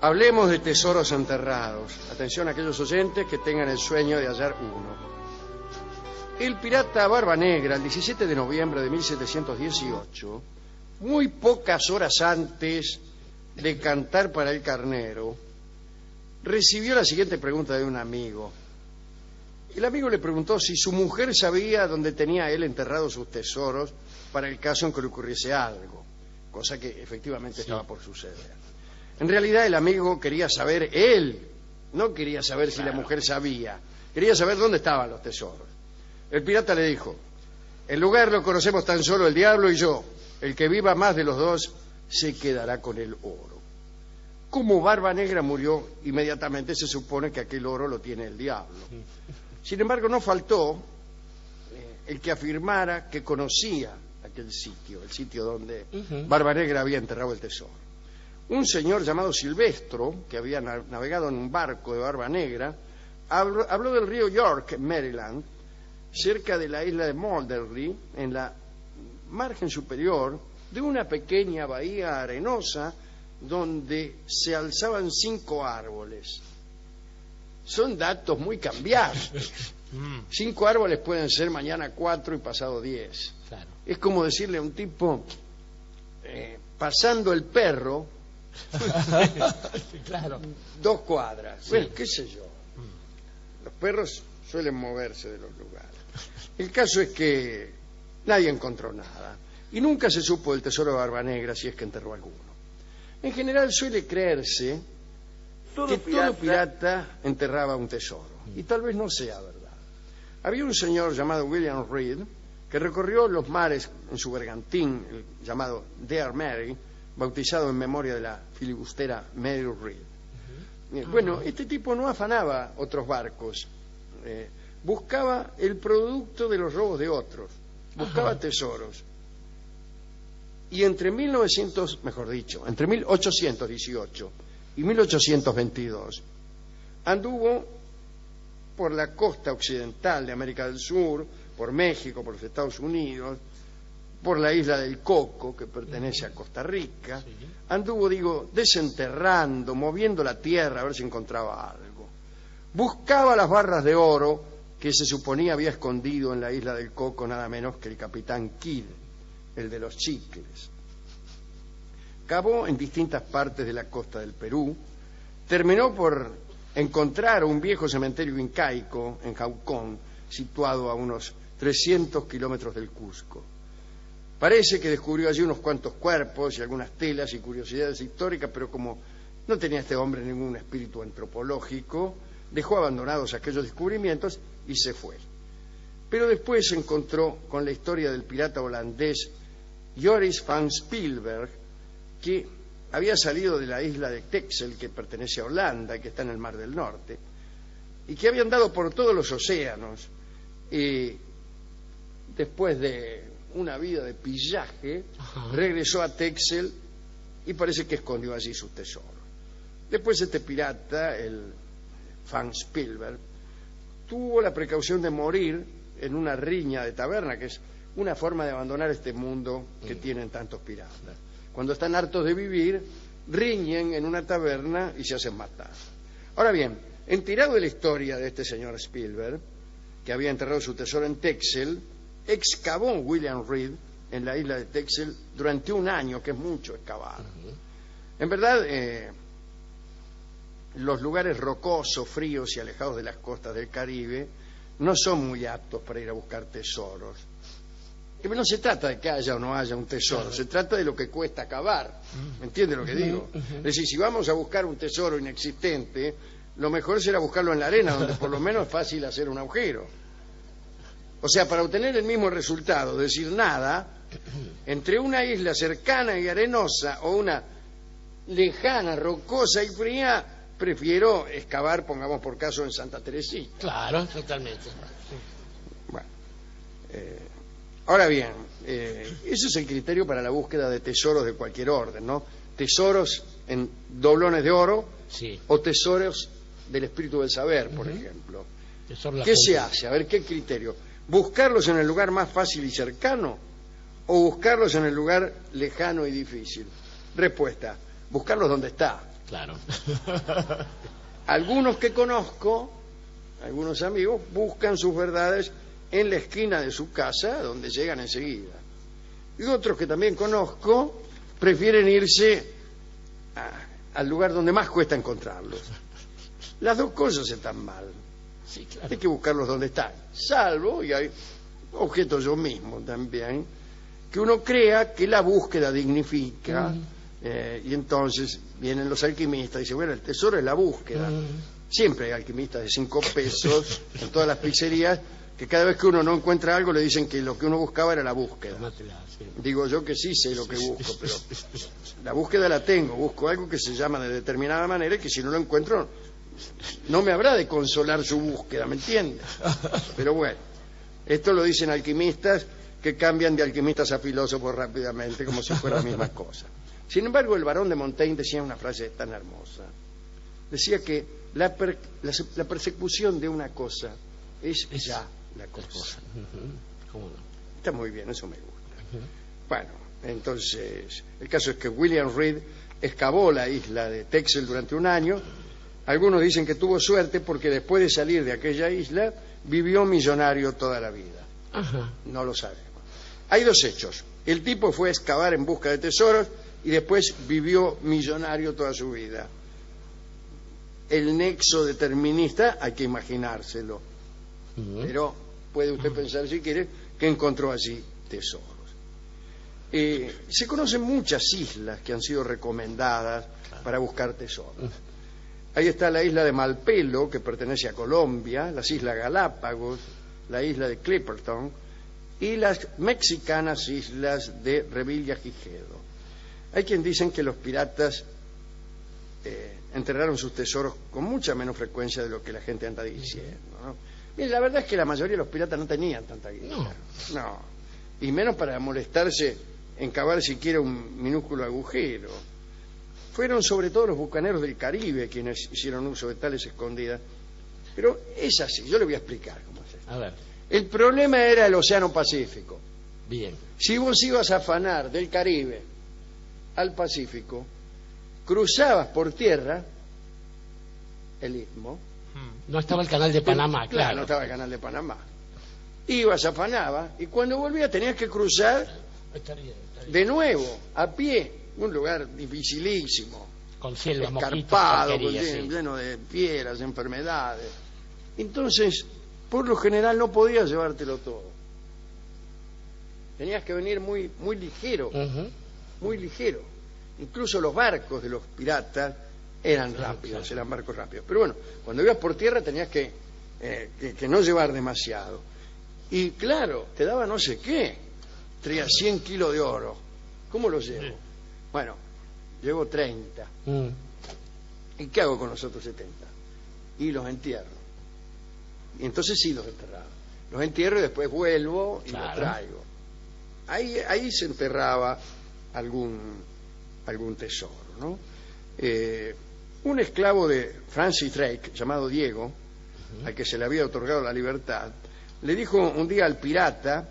Hablemos de tesoros enterrados. Atención a aquellos oyentes que tengan el sueño de hallar uno. El pirata Barba Negra, el 17 de noviembre de 1718, muy pocas horas antes de cantar para el carnero, recibió la siguiente pregunta de un amigo. El amigo le preguntó si su mujer sabía dónde tenía él enterrados sus tesoros para el caso en que le ocurriese algo, cosa que efectivamente estaba por suceder. En realidad el amigo quería saber él, no quería saber si la mujer sabía, quería saber dónde estaban los tesoros. El pirata le dijo: el lugar lo conocemos tan solo el diablo y yo, el que viva más de los dos se quedará con el oro. Como Barba Negra murió, inmediatamente se supone que aquel oro lo tiene el diablo. Sin embargo, no faltó el que afirmara que conocía aquel sitio, el sitio donde Barba Negra había enterrado el tesoro. Un señor llamado Silvestro, que había navegado en un barco de Barba Negra, habló del río York, en Maryland, cerca de la isla de Mulderry, en la margen superior de una pequeña bahía arenosa donde se alzaban 5 árboles. Son datos muy cambiantes. 5 árboles pueden ser mañana 4 y pasado 10. Claro. Es como decirle a un tipo, pasando el perro, claro, 2 cuadras. Sí. Bueno, qué sé yo. Los perros suelen moverse de los lugares. El caso es que nadie encontró nada. Y nunca se supo del tesoro de Barba Negra, si es que enterró alguno. En general suele creerse que todo pirata enterraba un tesoro. Y tal vez no sea verdad. Había un señor llamado William Reed que recorrió los mares en su bergantín, llamado Dear Mary, bautizado en memoria de la filibustera Mary Reed. Bueno, este tipo no afanaba otros barcos, buscaba el producto de los robos de otros, buscaba tesoros. Y entre 1818 y 1822 anduvo por la costa occidental de América del Sur, por México, por los Estados Unidos, por la isla del Coco, que pertenece a Costa Rica. Sí. Anduvo, desenterrando, moviendo la tierra a ver si encontraba algo. Buscaba las barras de oro que se suponía había escondido en la isla del Coco nada menos que el capitán Kidd, el de los chicles. Cavó en distintas partes de la costa del Perú, terminó por encontrar un viejo cementerio incaico en Jaucón, situado a unos 300 kilómetros del Cusco. Parece que descubrió allí unos cuantos cuerpos y algunas telas y curiosidades históricas, pero como no tenía este hombre ningún espíritu antropológico, dejó abandonados aquellos descubrimientos y se fue. Pero después se encontró con la historia del pirata holandés Joris van Spielberg, que había salido de la isla de Texel, que pertenece a Holanda y que está en el Mar del Norte, y que había andado por todos los océanos, y después de una vida de pillaje, regresó a Texel y parece que escondió allí sus tesoros. Después este pirata, el Van Spielberg, tuvo la precaución de morir en una riña de taberna, que es una forma de abandonar este mundo que tienen tantos piratas. Cuando están hartos de vivir, riñen en una taberna y se hacen matar. Ahora bien, enterado de la historia de este señor Spielberg, que había enterrado su tesoro en Texel, excavó William Reed en la isla de Texel durante 1 año, que es mucho excavar. En verdad, los lugares rocosos, fríos y alejados de las costas del Caribe no son muy aptos para ir a buscar tesoros. Y no se trata de que haya o no haya un tesoro, se trata de lo que cuesta cavar. ¿Me entiende lo que digo? Es decir, si vamos a buscar un tesoro inexistente, lo mejor será buscarlo en la arena, donde por lo menos es fácil hacer un agujero. O sea, para obtener el mismo resultado, es decir, nada, entre una isla cercana y arenosa o una lejana, rocosa y fría, prefiero excavar, pongamos por caso, en Santa Teresita. Claro, totalmente. Bueno, ahora bien, ese es el criterio para la búsqueda de tesoros de cualquier orden, ¿no? Tesoros en doblones de oro, sí, o tesoros del espíritu del saber, por ejemplo. ¿Qué se hace? A ver, ¿qué criterio? ¿Buscarlos en el lugar más fácil y cercano o buscarlos en el lugar lejano y difícil? Respuesta: buscarlos donde está. Claro. Algunos que conozco, algunos amigos, buscan sus verdades en la esquina de su casa, donde llegan enseguida. Y otros que también conozco prefieren irse al lugar donde más cuesta encontrarlos. Las dos cosas están mal. Sí, claro. Hay que buscarlos donde están. Salvo, y hay objetos yo mismo también, que uno crea que la búsqueda dignifica, y entonces vienen los alquimistas y dicen, bueno, el tesoro es la búsqueda. Siempre hay alquimistas de 5 pesos en todas las pizzerías, que cada vez que uno no encuentra algo le dicen que lo que uno buscaba era la búsqueda. Digo yo que sí sé lo que busco, pero la búsqueda la tengo. Busco algo que se llama de determinada manera y que si no lo encuentro no me habrá de consolar su búsqueda, ¿me entiende? Pero bueno, esto lo dicen alquimistas que cambian de alquimistas a filósofos rápidamente, como si fuera la misma cosa. Sin embargo, el barón de Montaigne decía una frase tan hermosa. Decía que la persecución de una cosa es ya la cosa. ¿Cómo no? Está muy bien, eso me gusta. Bueno, entonces, el caso es que William Reed excavó la isla de Texel durante un año. Algunos dicen que tuvo suerte porque después de salir de aquella isla vivió millonario toda la vida. No lo sabemos. Hay dos hechos. El tipo fue a excavar en busca de tesoros y después vivió millonario toda su vida. El nexo determinista hay que imaginárselo. Pero puede usted pensar, si quiere, que encontró allí tesoros. Se conocen muchas islas que han sido recomendadas para buscar tesoros. Ahí está la isla de Malpelo, que pertenece a Colombia, las islas Galápagos, la isla de Clipperton y las mexicanas islas de Revillagigedo. Hay quien dicen que los piratas enterraron sus tesoros con mucha menos frecuencia de lo que la gente anda diciendo, ¿no? Bien, la verdad es que la mayoría de los piratas no tenían tanta guita. No. Y menos para molestarse en cavar siquiera un minúsculo agujero. Fueron sobre todo los bucaneros del Caribe quienes hicieron uso de tales escondidas. Pero es así, yo le voy a explicar cómo es esto. A ver. El problema era el Océano Pacífico. Bien. Si vos ibas a afanar del Caribe al Pacífico, cruzabas por tierra el Istmo. No estaba el canal de Panamá, claro. No estaba el canal de Panamá. Ibas, afanabas, y cuando volvías tenías que cruzar de nuevo, a pie, un lugar dificilísimo, con selva, escarpado, mojitos, sí. lleno de piedras, enfermedades. Entonces, por lo general no podías llevártelo todo. Tenías que venir muy, muy ligero, muy ligero. Incluso los barcos de los piratas eran rápidos, eran barcos rápidos. Pero bueno, cuando ibas por tierra tenías que no llevar demasiado. Y claro, te daba no sé qué. Traía 100 kilos de oro. ¿Cómo los llevo? Bueno, llevo 30. ¿Y qué hago con los otros 70? Y los entierro. Y entonces sí los enterraba. Los entierro y después vuelvo y los traigo. Ahí se enterraba algún tesoro, ¿no? Un esclavo de Francis Drake, llamado Diego, al que se le había otorgado la libertad, le dijo un día al pirata,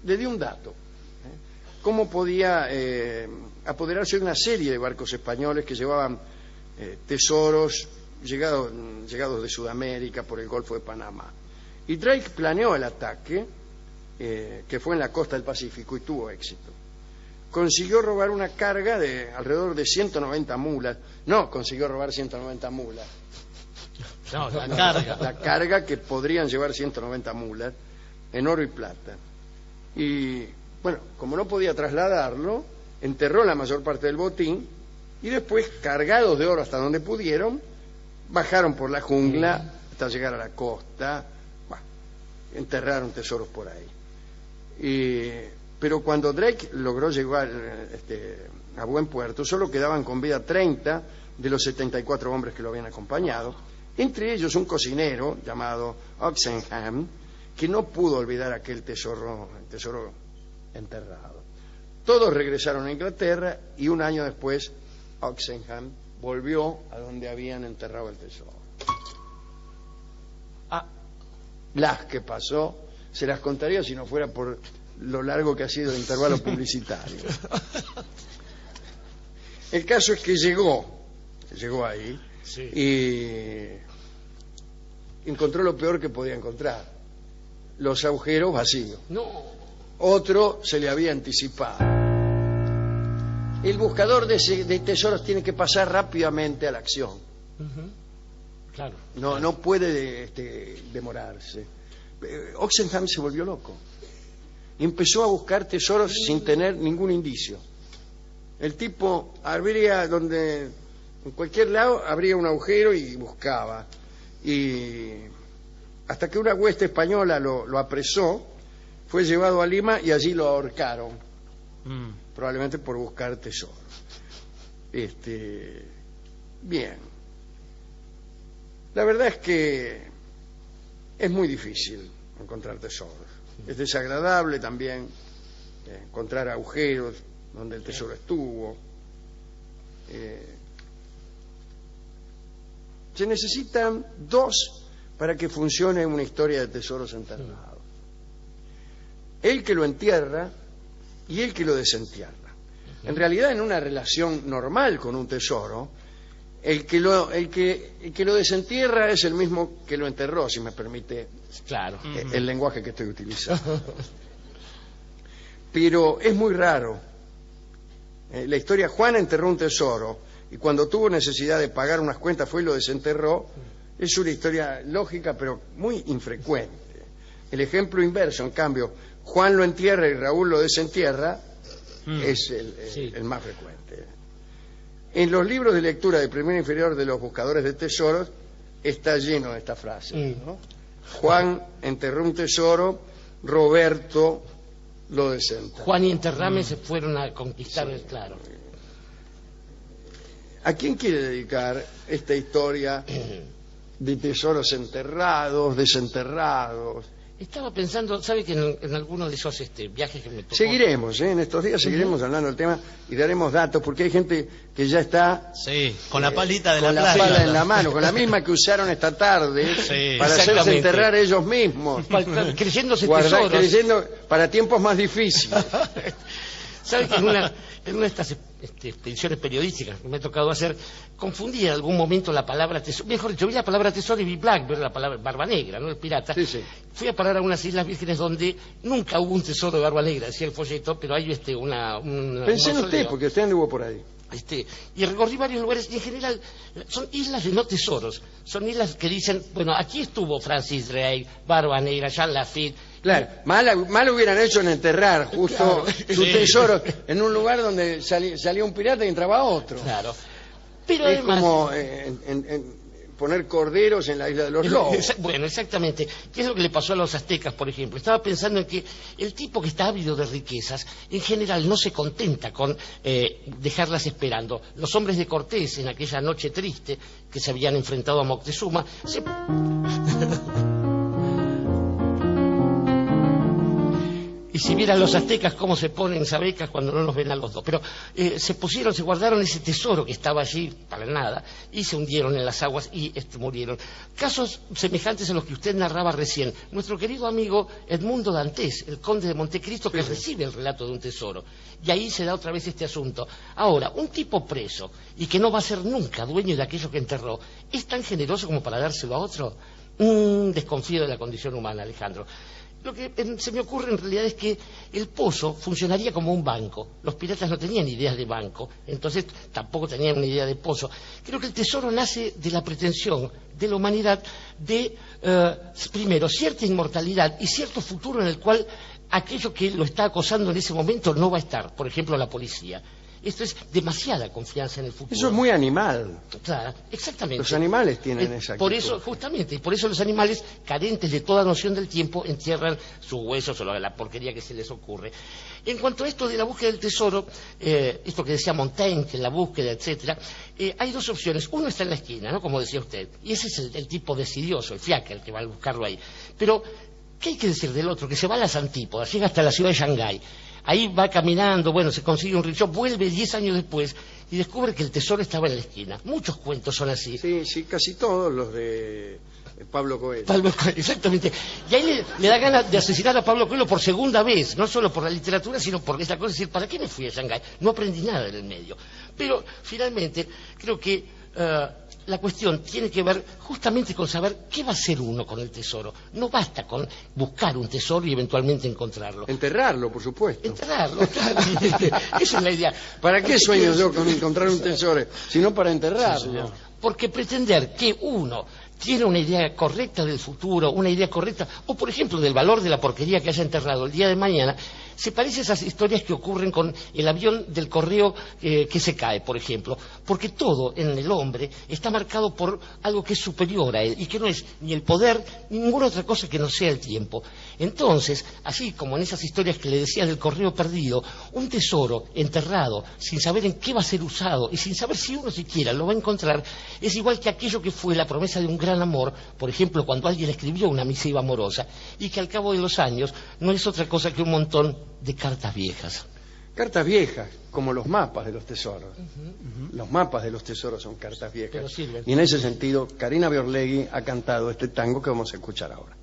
le dio un dato, cómo podía apoderarse de una serie de barcos españoles que llevaban tesoros llegados de Sudamérica por el Golfo de Panamá. Y Drake planeó el ataque, que fue en la costa del Pacífico, y tuvo éxito. Consiguió robar una carga de alrededor de 190 mulas. No, consiguió robar 190 mulas. No, la carga. La carga que podrían llevar 190 mulas en oro y plata. Y, bueno, como no podía trasladarlo, enterró la mayor parte del botín y después, cargados de oro hasta donde pudieron, bajaron por la jungla hasta llegar a la costa. Enterraron tesoros por ahí. Pero cuando Drake logró llegar a buen puerto, solo quedaban con vida 30 de los 74 hombres que lo habían acompañado, entre ellos un cocinero llamado Oxenham, que no pudo olvidar aquel tesoro enterrado. Todos regresaron a Inglaterra y un año después Oxenham volvió a donde habían enterrado el tesoro. Las que pasó, se las contaría si no fuera por lo largo que ha sido el intervalo publicitario. El caso es que llegó ahí Sí. y encontró lo peor que podía encontrar: los agujeros vacíos. No. Otro se le había anticipado. El buscador de tesoros tiene que pasar rápidamente a la acción. Ujú. Claro. No puede demorarse. Oxenham se volvió loco y empezó a buscar tesoros sin tener ningún indicio. El tipo en cualquier lado abría un agujero y buscaba, y hasta que una hueste española lo apresó, fue llevado a Lima y allí lo ahorcaron, probablemente por buscar tesoros. Bien, la verdad es que es muy difícil encontrar tesoros. Es desagradable también encontrar agujeros donde el tesoro estuvo. Se necesitan dos para que funcione una historia de tesoros enterrados: el que lo entierra y el que lo desentierra. En realidad, en una relación normal con un tesoro, el que lo desentierra es el mismo que lo enterró, si me permite Claro. el lenguaje que estoy utilizando. Pero es muy raro. La historia: Juan enterró un tesoro y cuando tuvo necesidad de pagar unas cuentas fue y lo desenterró, es una historia lógica pero muy infrecuente. El ejemplo inverso, en cambio, Juan lo entierra y Raúl lo desentierra, es el más frecuente. En los libros de lectura de primer inferior de los buscadores de tesoros está lleno de esta frase, ¿no? Juan enterró un tesoro, Roberto lo desenterró. Juan y Enterrame se fueron a conquistar, claro. ¿A quién quiere dedicar esta historia de tesoros enterrados, desenterrados? Estaba pensando, ¿sabe que en alguno de esos viajes que me tocó? Seguiremos, en estos días seguiremos hablando del tema y daremos datos, porque hay gente que ya está Sí, con la palita de la con la playa. pala en la mano, con la misma que usaron esta tarde Sí, para hacerse exactamente. enterrar ellos mismos, Creyéndose guardar, tesoros. creyendo para tiempos más difíciles. ¿Sabe que en una de estas expediciones periodísticas que me ha tocado hacer, confundí en algún momento la palabra tesoro? Mejor dicho, vi la palabra tesoro y vi Blackbeard, la palabra Barba Negra, ¿no? El pirata. Sí, sí. Fui a parar a unas Islas Vírgenes donde nunca hubo un tesoro de Barba Negra, decía el folleto, pero hay Pensé un en usted, mausoleo. porque usted anduvo por ahí. Y recorrí varios lugares y en general son islas de no tesoros, son islas que dicen, bueno, aquí estuvo Francis Drake, Barba Negra, Jean Lafitte. Claro, mal hubieran hecho en enterrar justo su tesoro en un lugar donde salía un pirata y entraba otro. Claro. Pero Es además, como poner corderos en la isla de los lobos. Bueno, exactamente. ¿Qué es lo que le pasó a los aztecas, por ejemplo? Estaba pensando en que el tipo que está ávido de riquezas, en general no se contenta con dejarlas esperando. Los hombres de Cortés, en aquella noche triste que se habían enfrentado a Moctezuma, Y si vieran los aztecas cómo se ponen sabecas cuando no los ven a los dos. Pero se guardaron ese tesoro que estaba allí para nada y se hundieron en las aguas y murieron. Casos semejantes a los que usted narraba recién. Nuestro querido amigo Edmundo Dantes, el conde de Montecristo, que recibe el relato de un tesoro. Y ahí se da otra vez este asunto. Ahora, un tipo preso y que no va a ser nunca dueño de aquello que enterró, ¿es tan generoso como para dárselo a otro? Desconfío de la condición humana, Alejandro. Lo que se me ocurre en realidad es que el pozo funcionaría como un banco. Los piratas no tenían ideas de banco, entonces tampoco tenían una idea de pozo. Creo que el tesoro nace de la pretensión de la humanidad de, primero, cierta inmortalidad y cierto futuro en el cual aquello que lo está acosando en ese momento no va a estar. Por ejemplo, la policía. Esto es demasiada confianza en el futuro. Eso es muy animal. Claro, exactamente. Los animales tienen esa actitud. Por eso, justamente, y por eso los animales, carentes de toda noción del tiempo, entierran sus huesos o la porquería que se les ocurre. En cuanto a esto de la búsqueda del tesoro, esto que decía Montaigne, que en la búsqueda, etcétera, hay dos opciones. Uno está en la esquina, ¿no? Como decía usted, y ese es el tipo decidioso, el fiaca, el que va a buscarlo ahí. Pero, ¿qué hay que decir del otro? Que se va a las antípodas, llega hasta la ciudad de Shanghái. Ahí va caminando, bueno, se consigue un rickshaw, vuelve 10 años después y descubre que el tesoro estaba en la esquina. Muchos cuentos son así. Sí, casi todos los de Pablo Coelho. Pablo Coelho, exactamente. Y ahí le da ganas de asesinar a Pablo Coelho por segunda vez, no solo por la literatura, sino por esta cosa de decir, ¿para qué me fui a Shanghái? No aprendí nada en el medio. Pero finalmente creo que la cuestión tiene que ver justamente con saber qué va a hacer uno con el tesoro. No basta con buscar un tesoro y eventualmente encontrarlo. Enterrarlo, por supuesto. Enterrarlo, claro. Esa es la idea. ¿Para qué sueño yo con encontrar un tesoro? Sino para enterrarlo. Sí, porque pretender que uno tiene una idea correcta del futuro, una idea correcta, o por ejemplo del valor de la porquería que haya enterrado el día de mañana, se parece a esas historias que ocurren con el avión del correo que se cae, por ejemplo, porque todo en el hombre está marcado por algo que es superior a él y que no es ni el poder ni ninguna otra cosa que no sea el tiempo. Entonces, así como en esas historias que le decía del correo perdido, un tesoro enterrado sin saber en qué va a ser usado y sin saber si uno siquiera lo va a encontrar, es igual que aquello que fue la promesa de un gran amor, por ejemplo, cuando alguien escribió una misiva amorosa y que al cabo de los años no es otra cosa que un montón de cartas viejas. Cartas viejas, como los mapas de los tesoros. Los mapas de los tesoros son cartas viejas. Pero sirven. Y en ese sentido, Karina Biorlegui ha cantado este tango que vamos a escuchar ahora.